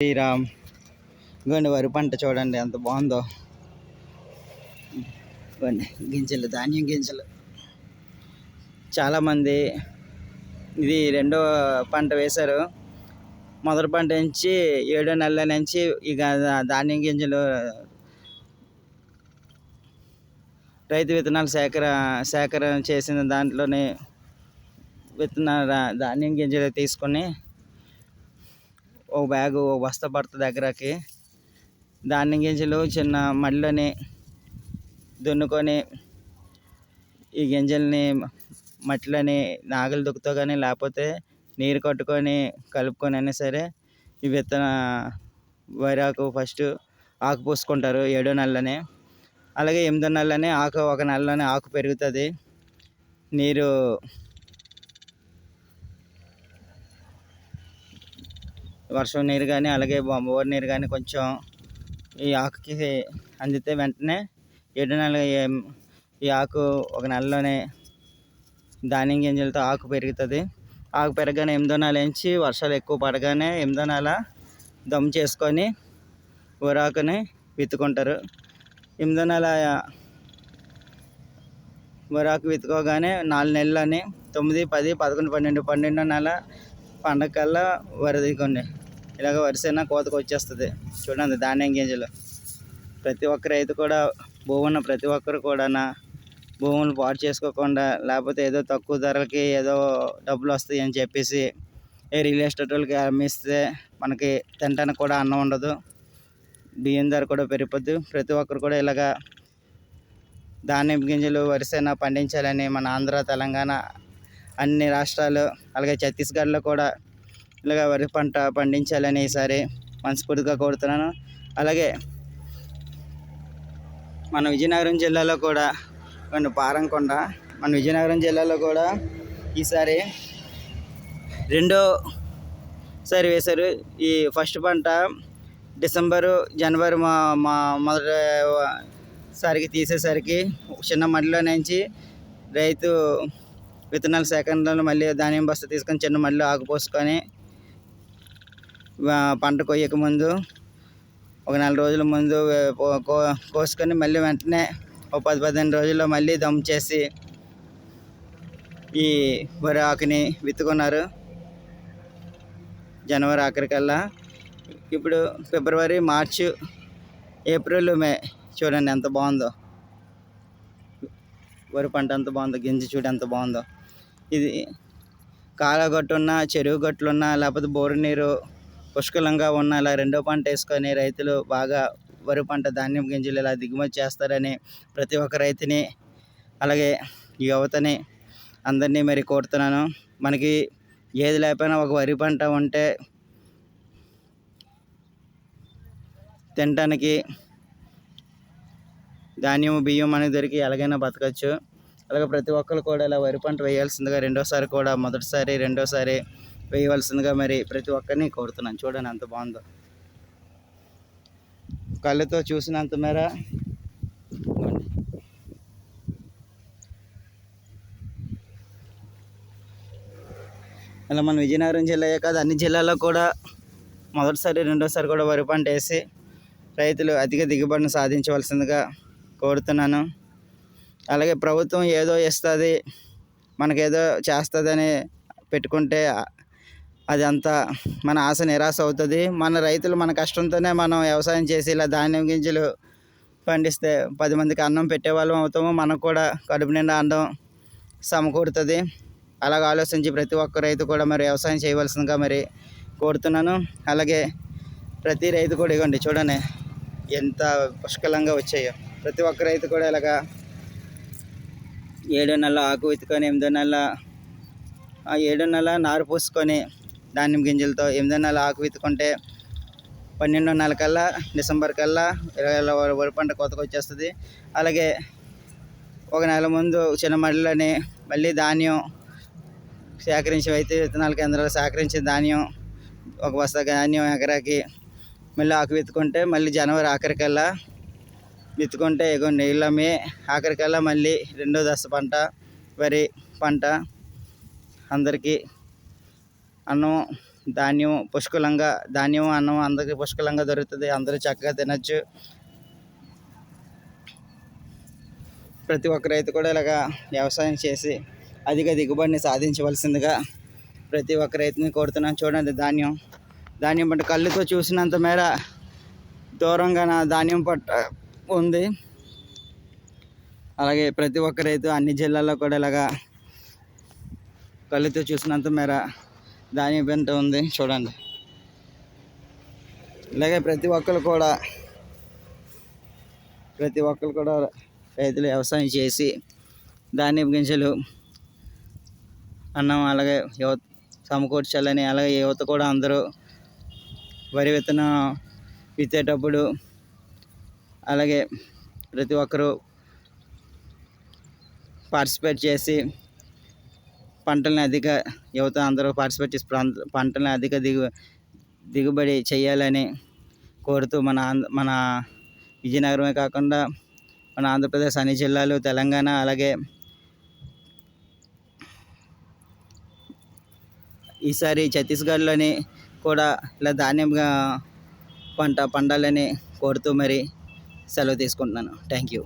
శ్రీరామ్. ఇగోండి వరి పంట చూడండి ఎంత బాగుందో. ఇగోండి గింజలు, ధాన్యం గింజలు. చాలామంది ఇది రెండో పంట వేశారు. మొదటి పంట నుంచి 7 నెలల నుంచి ఇక ధాన్యం గింజలు రైతు విత్తనాలు సేకరణ చేసిన దాంట్లోనే ధాన్యం గింజలు తీసుకొని ఒక బ్యాగు, ఒక బస్తా పడుతుంది దగ్గరకి. ధాన్యం గింజలు చిన్న మడిలోని దున్నుకొని ఈ గింజల్ని మట్టిలోని నాగలి దుక్కుతో కానీ లేకపోతే నీరు కట్టుకొని కలుపుకొని అయినా సరే ఈ వరాకు ఫస్ట్ ఆకు పూసుకుంటారు 7 నెలలని. అలాగే 8 నెలలని ఆకు, 1 నెలలోనే ఆకు పెరుగుతుంది. నీరు వర్షం నీరు కానీ అలాగే బోర్ నీరు కానీ కొంచెం ఈ ఆకుకి అందితే వెంటనే 7 నెలల ఈ ఆకు 1 నెలలోనే ధాన్యం గింజలతో ఆకు పెరుగుతుంది. ఆకు పెరగగానే 8వ నెల నుంచి వర్షాలు ఎక్కువ పడగానే 8వ నెల దమ్ చేసుకొని వరాకుని విత్తుకుంటారు. 8వ నెల వరాకు విత్తుకోగానే 4 నెలలని 9, 10, 11, 12, 12వ నెల పండగ కల్లా వరదికోండి ఇలాగ వరిసైనా కోతకు వచ్చేస్తుంది. చూడండి ధాన్యం గింజలు. ప్రతి ఒక్క రైతు కూడా భూమున్న ప్రతి ఒక్కరు కూడా భూములు పాడు చేసుకోకుండా లేకపోతే ఏదో తక్కువ ధరలకి ఏదో డబ్బులు వస్తాయి అని చెప్పేసి రియల్ ఎస్టేట్ వాళ్ళకి అమ్మిస్తే మనకి తినడానికి కూడా అన్నం ఉండదు. బియ్యం ధర కూడా పెరిగిపోద్ది. ప్రతి ఒక్కరు కూడా ఇలాగా ధాన్యం గింజలు వరిసైనా పండించాలని మన ఆంధ్ర, తెలంగాణ అన్ని రాష్ట్రాలు అలాగే ఛత్తీస్గఢ్లో కూడా ఇలాగ వరి పంట పండించాలని ఈసారి మనస్ఫూర్తిగా కోరుతున్నాను. అలాగే మన విజయనగరం జిల్లాలో కూడా పారంకొండ, మన విజయనగరం జిల్లాలో కూడా ఈసారి రెండోసారి వేశారు. ఈ ఫస్ట్ పంట డిసెంబరు, జనవరి మొదటిసారికి తీసేసరికి చిన్న మడిలో నుంచి రైతు విత్తనాల సేకరణలో మళ్ళీ ధాన్యం బస్తా తీసుకొని చిన్న మడిలో ఆకుపోసుకొని పంట కొయ్యక ముందు 1 నెల రోజుల ముందు కోసుకొని మళ్ళీ వెంటనే 10-15 రోజుల్లో మళ్ళీ దమ్ చేసి ఈ వరి ఆకుని విత్తుకున్నారు జనవరి ఆఖరికల్లా. ఇప్పుడు ఫిబ్రవరి, మార్చి, ఏప్రిల్, మే చూడండి ఎంత బాగుందో వరి పంట, ఎంత బాగుందో. గింజ చూడు ఎంత బాగుందో. ఇది కాలగట్టున్నా, చెరువు గట్లున్నా లేకపోతే బోరు నీరు పుష్కలంగా ఉన్న ఇలా రెండో పంట వేసుకొని రైతులు బాగా వరి పంట ధాన్యం గింజలు ఇలా దిగుమతి చేస్తారని ప్రతి ఒక్క రైతుని అలాగే యువతని అందరినీ మరి కోరుతున్నాను. మనకి ఏది లేకపోయినా ఒక వరి పంట ఉంటే తినడానికి ధాన్యం, బియ్యం అనేది దొరికి ఎలాగైనా బతకచ్చు. అలాగే ప్రతి ఒక్కరు కూడా ఇలా వరి పంట వేయాల్సిందిగా రెండోసారి కూడా మొదటిసారి, రెండోసారి వేయవలసిందిగా మరి ప్రతి ఒక్కరిని కోరుతున్నాను. చూడండి ఎంత బాగుందో. కళ్ళతో చూసినంత మేర అలా మన విజయనగరం జిల్లా కాదు అన్ని జిల్లాల్లో కూడా మొదటిసారి, రెండోసారి కూడా వరి పంట వేసి రైతులు అధిక దిగుబడిని సాధించవలసిందిగా కోరుతున్నాను. అలాగే ప్రభుత్వం ఏదో ఇస్తుంది, మనకేదో చేస్తుందని పెట్టుకుంటే అది అంతా మన ఆశ నిరాశ అవుతుంది. మన రైతులు మన కష్టంతోనే మనం వ్యవసాయం చేసి ఇలా ధాన్యం గింజలు పండిస్తే 10 మందికి అన్నం పెట్టేవాళ్ళం అవుతాము. మనకు కూడా కడుపు నిండా అన్నం సమకూరుతుంది. అలాగ ఆలోచించి ప్రతి ఒక్క రైతు కూడా మరి వ్యవసాయం చేయవలసిందిగా మరి కోరుతున్నాను. అలాగే ప్రతి రైతు కూడా ఇవ్వండి చూడండి ఎంత పుష్కలంగా వచ్చాయో. ప్రతి ఒక్క రైతు కూడా ఇలాగా 7 నెలల ఆకు విత్తుకొని 8వ నెల 7 నెల నారు పూసుకొని ధాన్యం గింజలతో 8వ నెల ఆకు విత్తుకుంటే 12వ నెల కల్లా డిసెంబర్ కల్లా 20 వరి పంట కోతకు వచ్చేస్తుంది. అలాగే 1 నెల ముందు చిన్న మడిలోని మళ్ళీ ధాన్యం సేకరించి రైతు విత్తనాల కేంద్రాలు సేకరించి ధాన్యం ఒక బస్తా ధాన్యం ఎకరాకి మళ్ళీ ఆకు విత్తుకుంటే మళ్ళీ జనవరి ఆఖరికల్లా విత్తుకుంటే ఇగోండి ఇలా మే ఆఖరికల్లా మళ్ళీ రెండో దశ పంట వరి పంట అందరికీ అన్నం ధాన్యం పుష్కలంగా, ధాన్యం అన్నం అందరికీ పుష్కలంగా దొరుకుతుంది, అందరూ చక్కగా తినచ్చు. ప్రతి ఒక్క రైతు కూడా ఇలాగా వ్యవసాయం చేసి అధిక దిగుబడిని సాధించవలసిందిగా ప్రతి ఒక్క రైతుని కోరుతున్నాను. చూడండి, ధాన్యం పంట కళ్ళుతో చూసినంత మేర దూరంగా నా ధాన్యం పంట ఉంది. అలాగే ప్రతి ఒక్క రైతు అన్ని జిల్లాల్లో కూడా ఇలాగా కళ్ళుతో చూసినంత మేర ధాన్యం పంట ఉంది. చూడండి, ఇలాగే ప్రతి ఒక్కరు కూడా రైతులు వ్యవసాయం చేసి ధాన్యం గింజలు, అన్నం అలాగే యువత సమకూర్చాలని, అలాగే యువత కూడా అందరూ వరి విత్తనం విత్తేటప్పుడు అలాగే ప్రతి ఒక్కరూ పార్టిసిపేట్ చేసి యువత అందరూ పార్టిసిపేట్ చేసి పంటలను అధిక దిగుబడి చేయాలని కోరుతూ మన విజయనగరమే కాకుండా మన ఆంధ్రప్రదేశ్ అన్ని జిల్లాలు, తెలంగాణ అలాగే ఈసారి ఛత్తీస్గఢ్లోని కూడా ఇలా ధాన్యం పంట పండాలని కోరుతూ మరి సెలవు తీసుకుంటున్నాను. Thank you.